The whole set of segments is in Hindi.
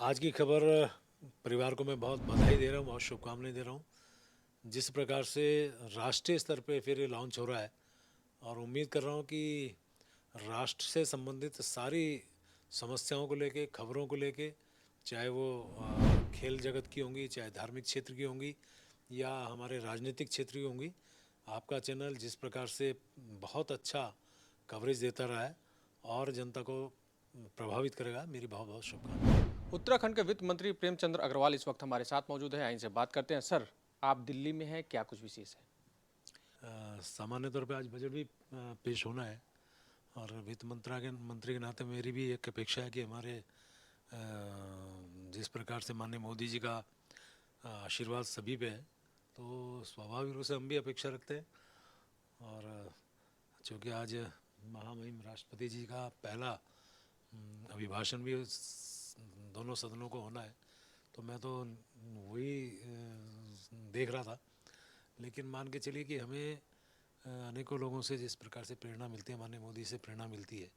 आज की खबर परिवार को मैं बहुत बधाई दे रहा हूँ, बहुत शुभकामनाएं दे रहा हूँ। जिस प्रकार से राष्ट्रीय स्तर पे फिर ये लॉन्च हो रहा है और उम्मीद कर रहा हूँ कि राष्ट्र से संबंधित सारी समस्याओं को लेके, खबरों को लेके, चाहे वो खेल जगत की होंगी, चाहे धार्मिक क्षेत्र की होंगी या हमारे राजनीतिक क्षेत्र की होंगी, आपका चैनल जिस प्रकार से बहुत अच्छा कवरेज देता रहा है और जनता को प्रभावित करेगा, मेरी बहुत बहुत शुभकामनाएं। उत्तराखंड के वित्त मंत्री प्रेमचंद्र अग्रवाल इस वक्त हमारे साथ मौजूद हैं। इनसे बात करते हैं। सर, आप दिल्ली में हैं, क्या कुछ विशेष है? सामान्य तौर पे आज बजट भी पेश होना है और वित्त मंत्री के नाते मेरी भी एक अपेक्षा है कि हमारे जिस प्रकार से माननीय मोदी जी का आशीर्वाद सभी पे है, तो स्वाभाविक रूप से हम भी अपेक्षा रखते हैं। और चूँकि आज महामहिम राष्ट्रपति जी का पहला अभिभाषण भी दोनों सदनों को होना है, तो मैं तो वही देख रहा था। लेकिन मान के चलिए कि हमें अनेकों लोगों से जिस प्रकार से प्रेरणा मिलती है, माननीय मोदी से प्रेरणा मिलती है,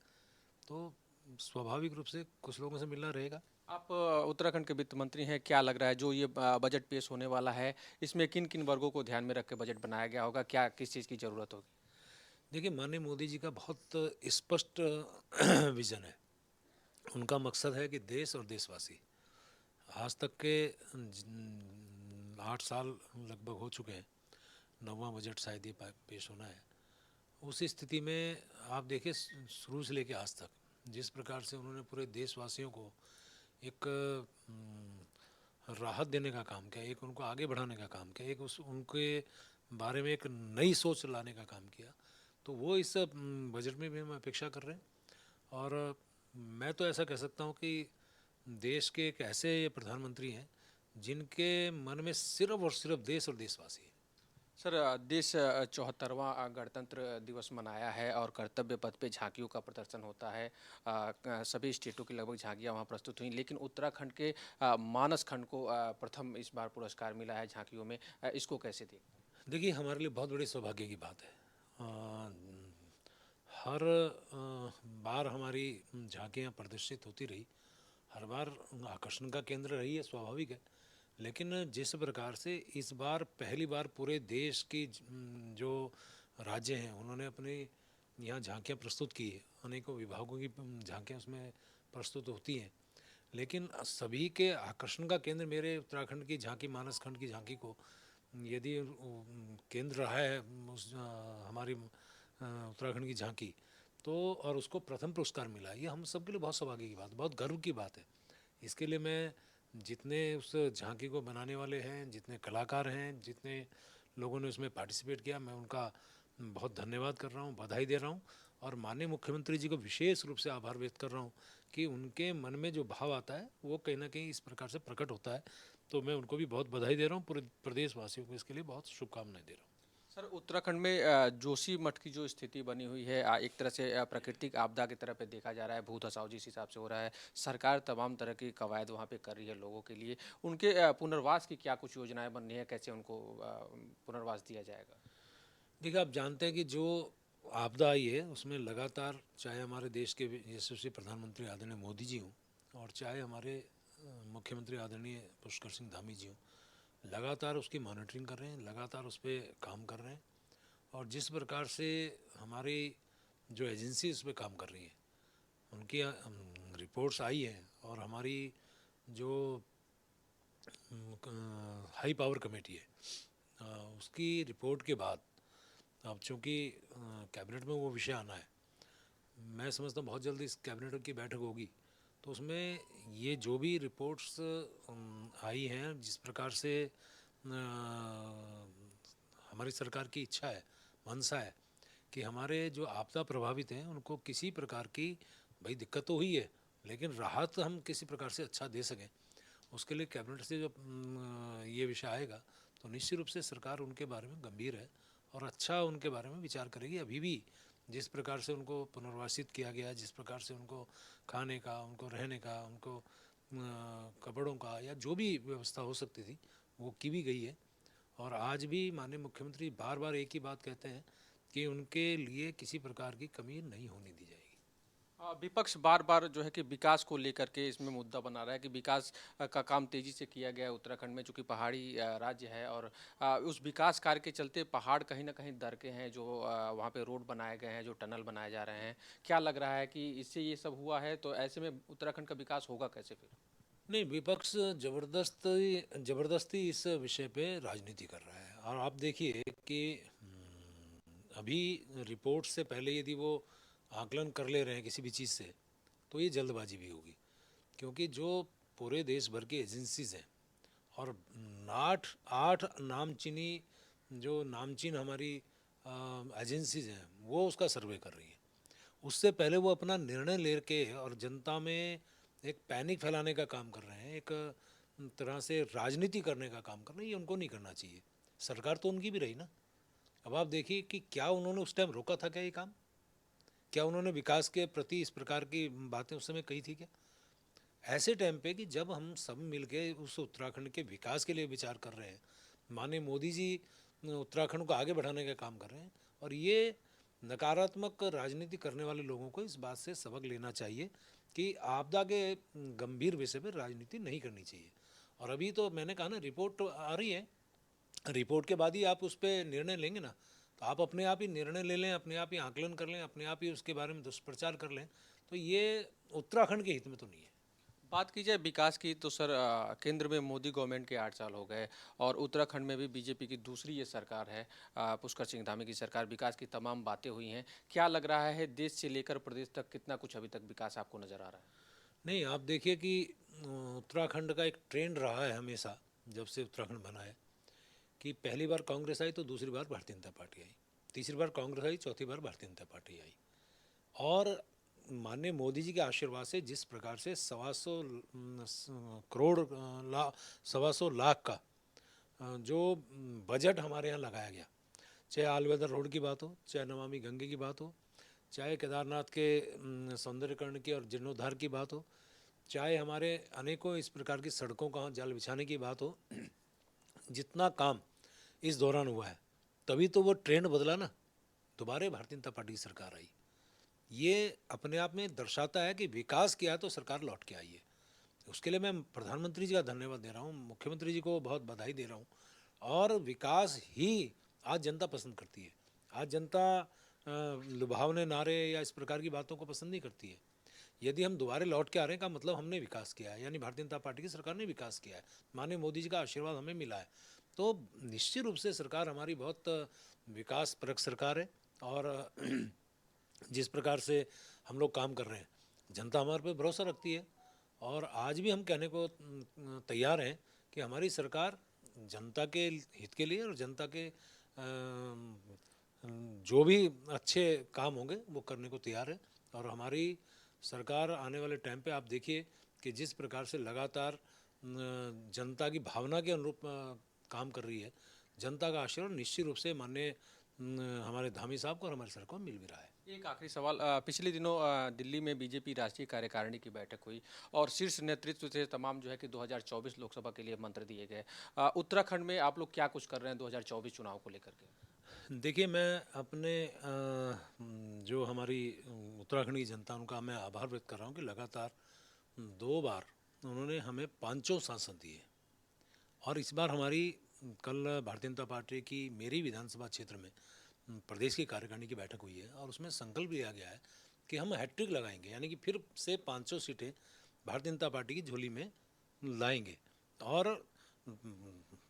तो स्वाभाविक रूप से कुछ लोगों से मिलना रहेगा। आप उत्तराखंड के वित्त मंत्री हैं, क्या लग रहा है जो ये बजट पेश होने वाला है, इसमें किन किन वर्गों को ध्यान में रख के बजट बनाया गया होगा? क्या किस चीज़ की ज़रूरत होगी? देखिए, माननीय मोदी जी का बहुत स्पष्ट विज़न है। उनका मकसद है कि देश और देशवासी, आज तक के 8 साल लगभग हो चुके हैं, नौवां बजट शायद ये पेश होना है। उस स्थिति में आप देखिए, शुरू से लेकर आज तक जिस प्रकार से उन्होंने पूरे देशवासियों को एक राहत देने का काम किया, एक उनको आगे बढ़ाने का काम किया, एक उस उनके बारे में एक नई सोच लाने का काम किया, तो वो इस बजट में भी हम अपेक्षा कर रहे हैं। और मैं तो ऐसा कह सकता हूँ कि देश के एक ऐसे प्रधानमंत्री हैं जिनके मन में सिर्फ और सिर्फ देश और देशवासी है। सर, देश 74वां गणतंत्र दिवस मनाया है और कर्तव्य पथ पे झांकियों का प्रदर्शन होता है। सभी स्टेटों की लगभग झांकियां वहां प्रस्तुत हुई, लेकिन उत्तराखंड के मानस खंड को प्रथम इस बार पुरस्कार मिला है झांकियों में। इसको कैसे देखते हैं? देखिए, हमारे लिए बहुत बड़ी सौभाग्य की बात है। हर बार हमारी झांकियाँ प्रदर्शित होती रही, हर बार आकर्षण का केंद्र रही है, स्वाभाविक है। लेकिन जिस प्रकार से इस बार पहली बार पूरे देश की जो राज्य हैं उन्होंने अपने यहाँ झांकियाँ प्रस्तुत की है, अनेकों विभागों की झांकियाँ उसमें प्रस्तुत होती हैं, लेकिन सभी के आकर्षण का केंद्र मेरे उत्तराखंड की झांकी, मानस खंड की झांकी को यदि केंद्र रहा है हमारी उत्तराखंड की झांकी, तो और उसको प्रथम पुरस्कार मिला, ये हम सब के लिए बहुत सौभाग्य की बात, बहुत गर्व की बात है। इसके लिए मैं जितने उस झांकी को बनाने वाले हैं, जितने कलाकार हैं, जितने लोगों ने उसमें पार्टिसिपेट किया, मैं उनका बहुत धन्यवाद कर रहा हूँ, बधाई दे रहा हूँ। और माननीय मुख्यमंत्री जी को विशेष रूप से आभार व्यक्त कर रहा हूँ कि उनके मन में जो भाव आता है वो कहीं ना कहीं इस प्रकार से प्रकट होता है। तो मैं उनको भी बहुत बधाई दे रहा हूँ, पूरे प्रदेशवासियों को इसके लिए बहुत शुभकामनाएं दे रहा हूँ। सर, उत्तराखंड में जोशी मठ की जो स्थिति बनी हुई है, एक तरह से प्राकृतिक आपदा की तरह पे देखा जा रहा है, भूत खसाव जिस हिसाब से हो रहा है। सरकार तमाम तरह की कवायद वहाँ पे कर रही है लोगों के लिए। उनके पुनर्वास की क्या कुछ योजनाएं बन रही हैं, कैसे उनको पुनर्वास दिया जाएगा? देखिए, आप जानते हैं कि जो आपदा आई है उसमें लगातार, चाहे हमारे देश के यशस्वी प्रधानमंत्री आदरणीय मोदी जी हों और चाहे हमारे मुख्यमंत्री आदरणीय पुष्कर सिंह धामी जी हों, लगातार उसकी मॉनिटरिंग कर रहे हैं, लगातार उस पर काम कर रहे हैं। और जिस प्रकार से हमारी जो एजेंसी उस पर काम कर रही है, उनकी रिपोर्ट्स आई हैं और हमारी जो हाई पावर कमेटी है उसकी रिपोर्ट के बाद, अब चूँकि कैबिनेट में वो विषय आना है, मैं समझता हूँ बहुत जल्दी इस कैबिनेट की बैठक होगी, तो उसमें ये जो भी रिपोर्ट्स आई हैं, जिस प्रकार से हमारी सरकार की इच्छा है, मंशा है कि हमारे जो आपदा प्रभावित हैं उनको किसी प्रकार की, भाई दिक्कत तो हुई है लेकिन राहत हम किसी प्रकार से अच्छा दे सकें, उसके लिए कैबिनेट से जब ये विषय आएगा तो निश्चित रूप से सरकार उनके बारे में गंभीर है और अच्छा उनके बारे में विचार करेगी। अभी भी जिस प्रकार से उनको पुनर्वासित किया गया, जिस प्रकार से उनको खाने का, उनको रहने का, उनको कपड़ों का या जो भी व्यवस्था हो सकती थी वो की भी गई है। और आज भी माननीय मुख्यमंत्री बार बार एक ही बात कहते हैं कि उनके लिए किसी प्रकार की कमी नहीं होने दी जाएगी। विपक्ष बार-बार जो है कि विकास को लेकर के इसमें मुद्दा बना रहा है कि विकास का काम तेज़ी से किया गया है उत्तराखंड में, चूँकि पहाड़ी राज्य है और उस विकास कार्य के चलते पहाड़ कहीं न कहीं दरके हैं, जो वहाँ पे रोड बनाए गए हैं, जो टनल बनाए जा रहे हैं। क्या लग रहा है कि इससे ये सब हुआ है, तो ऐसे में उत्तराखंड का विकास होगा कैसे फिर? नहीं, विपक्ष ज़बरदस्ती ज़बरदस्ती इस विषय पे राजनीति कर रहा है। और आप देखिए कि अभी रिपोर्ट से पहले यदि वो आकलन कर ले रहे हैं किसी भी चीज़ से, तो ये जल्दबाजी भी होगी। क्योंकि जो पूरे देश भर की एजेंसीज़ हैं और आठ आठ नामचीनी जो नामचीन हमारी एजेंसीज़ हैं, वो उसका सर्वे कर रही हैं। उससे पहले वो अपना निर्णय लेके और जनता में एक पैनिक फैलाने का काम कर रहे हैं, एक तरह से राजनीति करने का काम कर रहे हैं। ये उनको नहीं करना चाहिए। सरकार तो उनकी भी रही ना। अब आप देखिए कि क्या उन्होंने उस टाइम रोका था क्या ये काम? क्या उन्होंने विकास के प्रति इस प्रकार की बातें उस समय कही थी क्या? ऐसे टाइम पे कि जब हम सब मिलके उस उत्तराखंड के विकास के लिए विचार कर रहे हैं, माननीय मोदी जी उत्तराखंड को आगे बढ़ाने का काम कर रहे हैं, और ये नकारात्मक राजनीति करने वाले लोगों को इस बात से सबक लेना चाहिए कि आपदा के गंभीर विषय पर राजनीति नहीं करनी चाहिए। और अभी तो मैंने कहा ना, रिपोर्ट आ रही है, रिपोर्ट के बाद ही आप उस पर निर्णय लेंगे ना। तो आप अपने आप ही निर्णय ले लें, अपने आप ही आकलन कर लें, अपने आप ही उसके बारे में दुष्प्रचार कर लें, तो ये उत्तराखंड के हित में तो नहीं है। बात की जाए विकास की तो सर केंद्र में मोदी गवर्नमेंट के 8 साल हो गए और उत्तराखंड में भी बीजेपी की दूसरी ये सरकार है, पुष्कर सिंह धामी की सरकार। विकास की तमाम बातें हुई हैं। क्या लग रहा है देश से लेकर प्रदेश तक कितना कुछ अभी तक विकास आपको नज़र आ रहा है? नहीं, आप देखिए कि उत्तराखंड का एक ट्रेंड रहा है हमेशा, जब से उत्तराखंड बना है, कि पहली बार कांग्रेस आई तो दूसरी बार भारतीय जनता पार्टी आई, तीसरी बार कांग्रेस आई, चौथी बार भारतीय जनता पार्टी आई। और माननीय मोदी जी के आशीर्वाद से जिस प्रकार से 1,200 करोड़ ला 1,200 लाख का जो बजट हमारे यहाँ लगाया गया, चाहे ऑल वेदर रोड की बात हो, चाहे नमामि गंगे की बात हो, चाहे केदारनाथ के सौंदर्यकरण की और जीर्णोद्धार की बात हो, चाहे हमारे अनेकों इस प्रकार की सड़कों का जाल बिछाने की बात हो, जितना काम इस दौरान हुआ है, तभी तो वो ट्रेंड बदला ना, दोबारा भारतीय जनता पार्टी की सरकार आई। ये अपने आप में दर्शाता है कि विकास किया है तो सरकार लौट के आई है। उसके लिए मैं प्रधानमंत्री जी का धन्यवाद दे रहा हूँ, मुख्यमंत्री जी को बहुत बधाई दे रहा हूँ। और विकास ही आज जनता पसंद करती है। आज जनता लुभावने नारे या इस प्रकार की बातों को पसंद नहीं करती है। यदि हम दोबारा लौट के आ रहे हैं का मतलब हमने विकास किया है, यानी भारतीय जनता पार्टी की सरकार ने विकास किया है, माननीय मोदी जी का आशीर्वाद हमें मिला है। तो निश्चित रूप से सरकार हमारी बहुत विकास परक सरकार है। और जिस प्रकार से हम लोग काम कर रहे हैं, जनता हमारे पे भरोसा रखती है। और आज भी हम कहने को तैयार हैं कि हमारी सरकार जनता के हित के लिए और जनता के जो भी अच्छे काम होंगे वो करने को तैयार है। और हमारी सरकार आने वाले टाइम पे आप देखिए कि जिस प्रकार से लगातार जनता की भावना के अनुरूप काम कर रही है, जनता का आशीर्वाद निश्चित रूप से माननीय हमारे धामी साहब को और हमारे सरकार को मिल भी रहा है। एक आखिरी सवाल, पिछले दिनों दिल्ली में बीजेपी राष्ट्रीय कार्यकारिणी की बैठक हुई और शीर्ष नेतृत्व से तमाम जो है कि 2024 लोकसभा के लिए मंत्र दिए गए। उत्तराखंड में आप लोग क्या कुछ कर रहे हैं 2024 चुनाव को लेकर के? देखिए, मैं अपने जो हमारी उत्तराखंड की जनता, उनका मैं आभार व्यक्त कर रहा हूँ कि लगातार 2 बार उन्होंने हमें पाँचों सांसद दिए। और इस बार हमारी कल भारतीय जनता पार्टी की मेरी विधानसभा क्षेत्र में प्रदेश की कार्यकारिणी की बैठक हुई है, और उसमें संकल्प लिया गया है कि हम हैट्रिक लगाएंगे, यानी कि फिर से 500 सीटें भारतीय जनता पार्टी की झोली में लाएंगे। और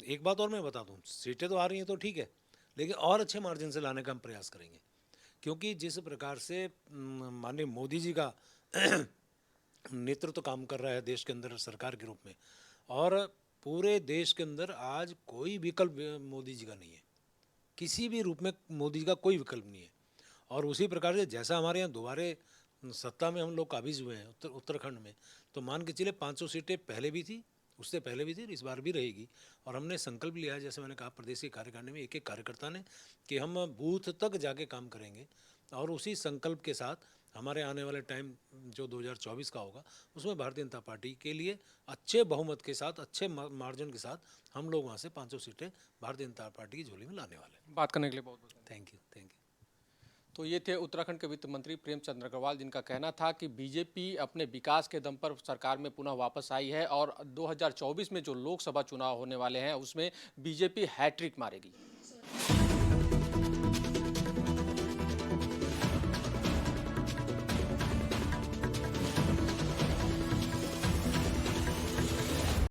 एक बात और मैं बता दूं, सीटें तो आ रही हैं तो ठीक है, लेकिन और अच्छे मार्जिन से लाने का हम प्रयास करेंगे। क्योंकि जिस प्रकार से माननीय मोदी जी का नेतृत्व काम कर रहा है देश के अंदर सरकार के रूप में, और पूरे देश के अंदर आज कोई विकल्प मोदी जी का नहीं है, किसी भी रूप में मोदी जी का कोई विकल्प नहीं है। और उसी प्रकार से जैसा हमारे यहाँ दोबारे सत्ता में हम लोग काबिज हुए हैं उत्तराखंड में, तो मान के चले 500 सीटें पहले भी थी, उससे पहले भी थी, इस बार भी रहेगी। और हमने संकल्प लिया है, जैसे मैंने कहा प्रदेश की कार्यकारिणी में एक एक कार्यकर्ता ने, कि हम बूथ तक जाके काम करेंगे। और उसी संकल्प के साथ हमारे आने वाले टाइम जो 2024 का होगा, उसमें भारतीय जनता पार्टी के लिए अच्छे बहुमत के साथ, अच्छे मार्जिन के साथ हम लोग वहाँ से 500 सीटें भारतीय जनता पार्टी की झोली में लाने वाले हैं। बात करने के लिए बहुत बहुत थैंक यू, थैंक यू। तो ये थे उत्तराखंड के वित्त मंत्री प्रेमचंद अग्रवाल, जिनका कहना था कि बीजेपी अपने विकास के दम पर सरकार में पुनः वापस आई है और 2024 में जो लोकसभा चुनाव होने वाले हैं उसमें बीजेपी हैट्रिक मारेगी।